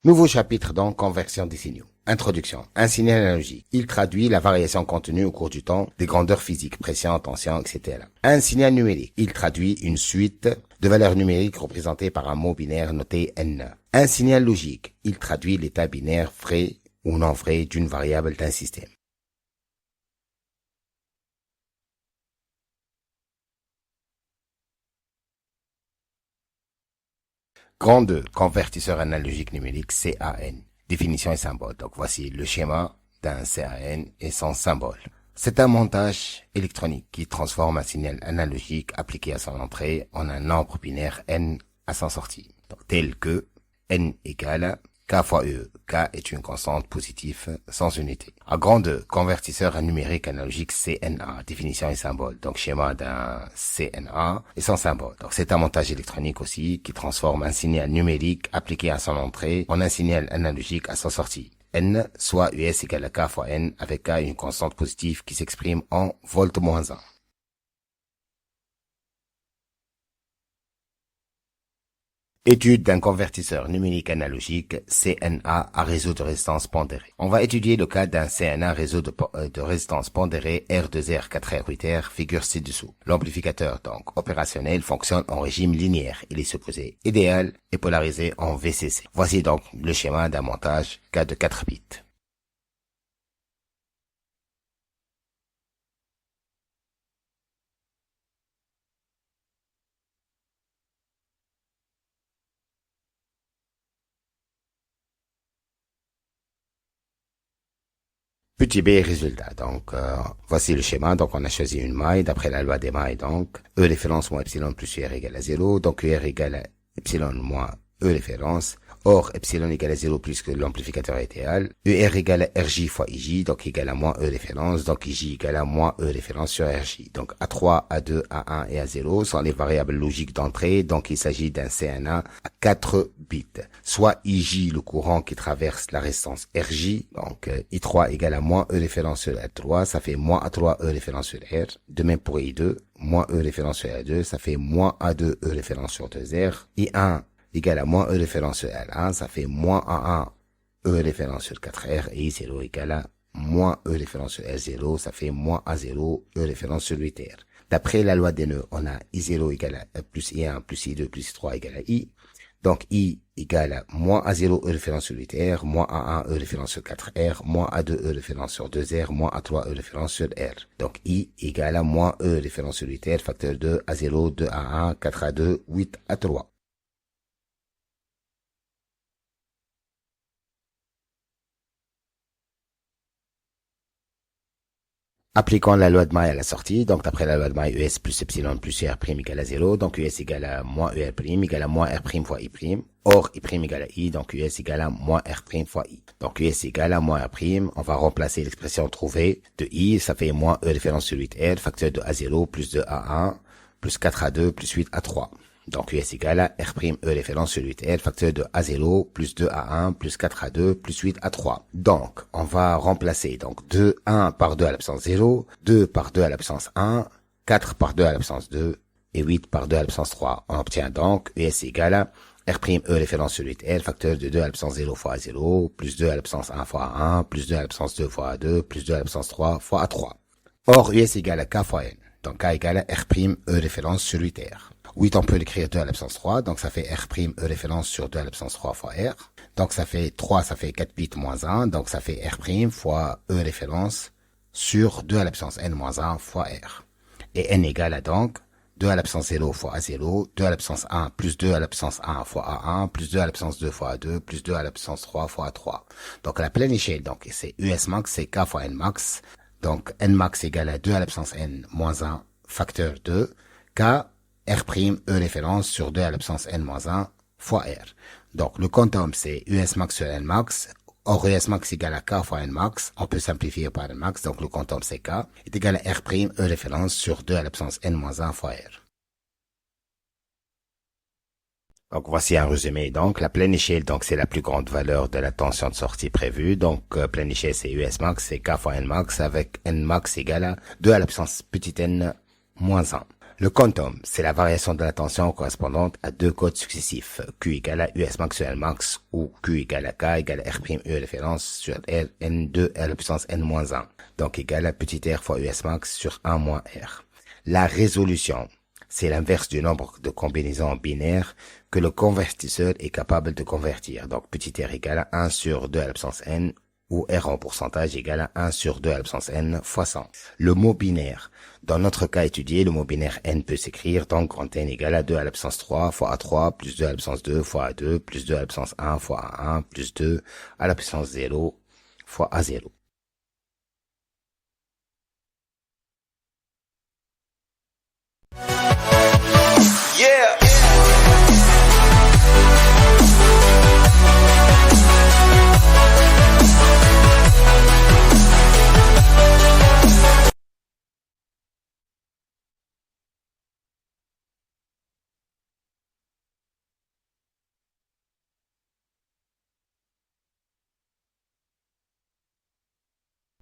Nouveau chapitre donc, conversion des signaux. Introduction. Un signal analogique. Il traduit la variation contenue au cours du temps des grandeurs physiques, pression, tension, etc. Un signal numérique. Il traduit une suite de valeurs numériques représentées par un mot binaire noté N. Un signal logique. Il traduit l'état binaire vrai ou non vrai d'une variable d'un système. Grand 2. Convertisseur analogique numérique CAN. Définition et symbole. Donc voici le schéma d'un CAN et son symbole. C'est un montage électronique qui transforme un signal analogique appliqué à son entrée en un nombre binaire n à sa sortie. Donc, tel que n égale k fois e. K est une constante positive sans unité. À grand 2, convertisseur numérique analogique CNA, définition et symbole. Donc schéma d'un CNA et son symbole. Donc c'est un montage électronique aussi qui transforme un signal numérique appliqué à son entrée en un signal analogique à sa sortie. N, soit US égale à K fois N, avec K une constante positive qui s'exprime en volt moins 1. Étude d'un convertisseur numérique analogique CNA à réseau de résistance pondérée. On va étudier le cas d'un CNA réseau de résistance pondérée R2R 4R 8R, figure ci-dessous. L'amplificateur donc opérationnel fonctionne en régime linéaire. Il est supposé idéal et polarisé en VCC. Voici donc le schéma d'un montage K de 4 bits. Petit b résultat. Donc, voici le schéma. Donc, on a choisi une maille d'après la loi des mailles. Donc, E référence moins epsilon plus UR égale à 0. Donc, UR égale à epsilon moins E référence. Or, epsilon égale à 0 plus que l'amplificateur idéal. UR égale à RJ fois IJ. Donc, égale à moins E référence. Donc, IJ égale à moins E référence sur RJ. Donc, A3, A2, A1 et A0 sont les variables logiques d'entrée. Donc, il s'agit d'un CNA à 4 bits. Soit IJ, le courant qui traverse la résistance RJ. Donc, I3 égale à moins E référence sur R3. Ça fait moins A3 E référence sur R. De même pour I2. Moins E référence sur R2. Ça fait moins A2 E référence sur 2R. I1 égale à moins E référence sur L1, ça fait moins A1 E référence sur 4R, et I0 égale à moins E référence sur L0, ça fait moins A0 E référence sur 8R. D'après la loi des nœuds, on a I0 égale à plus I1 plus I2 plus I3 égale à I. Donc I égale à moins A0 E référence sur 8R, moins A1 E référence sur 4R, moins A2 E référence sur 2R, moins A3 E référence sur R. Donc I égale à moins E référence sur 8R, facteur 2 A0, 2 A1, 4 A2, 8 A3. Appliquons la loi de Maille à la sortie. Donc, d'après la loi de Maille, US plus epsilon plus UR' égale à 0. Donc, US égale à moins UR' égale à moins R' fois I'. Or, I' égale à I. Donc, US égale à moins R' fois I. Donc, US égale à moins R'. On va remplacer l'expression trouvée de I. Ça fait moins E référence sur 8R, facteur de A0 plus de A1 plus 4A2 plus 8A3. Donc, US égale à R' E référence sur 8R, facteur de A0 plus 2A1 plus 4A2 plus 8A3. Donc, on va remplacer donc 1 par 2 à l'absence 0, 2 par 2 à l'absence 1, 4 par 2 à l'absence 2 et 8 par 2 à l'absence 3. On obtient donc US égale à R' E référence sur 8R, facteur de 2 à l'absence 0 fois A0, plus 2 à l'absence 1 fois A1, plus 2 à l'absence 2 fois A2, plus 2 à l'absence 3 fois A3. Or, US égale à K fois N. Donc, K égale à R' E référence sur 8R. 8, on peut l'écrire 2 à l'absence 3, donc ça fait R' E référence sur 2 à l'absence 3 fois R. Donc ça fait 3, ça fait 4 bits moins 1, donc ça fait R' fois E référence sur 2 à l'absence N moins 1 fois R. Et N égale à donc 2 à l'absence 0 fois A0, 2 à l'absence 1 plus 2 à l'absence 1 fois A1, plus 2 à l'absence 2 fois A2, plus 2 à l'absence 3 fois A3. Donc à la pleine échelle, donc c'est US max, c'est K fois N max. Donc N max égale à 2 à l'absence N moins 1 facteur 2, K R' E référence sur 2 à l'absence N-1 fois R. Donc, le quantum, c'est US max sur N max. Or, US max égale à K fois N max. On peut simplifier par N max. Donc, le quantum, c'est K. Est égal à R' E référence sur 2 à l'absence N-1 fois R. Donc, voici un résumé. Donc, la pleine échelle, donc, c'est la plus grande valeur de la tension de sortie prévue. Donc, pleine échelle, c'est US max, c'est K fois N max avec N max égale à 2 à l'absence petit n moins 1. Le quantum, c'est la variation de la tension correspondante à deux codes successifs, Q égale à US max sur L max, ou Q égale à K égale à R' E référence sur L N2 R puissance N-1. Donc égal à petit r fois US max sur 1 moins R. La résolution, c'est l'inverse du nombre de combinaisons binaires que le convertisseur est capable de convertir. Donc petit r égale à 1 sur 2 à la puissance N, où R en pourcentage égale à 1 sur 2 à la puissance N fois 100. Le mot binaire. Dans notre cas étudié, le mot binaire N peut s'écrire donc grand N égale à 2 à la puissance 3 fois A3 plus 2 à la puissance 2 fois A2 plus 2 à la puissance 1 fois A1 plus 2 à la puissance 0 fois A0. Yeah!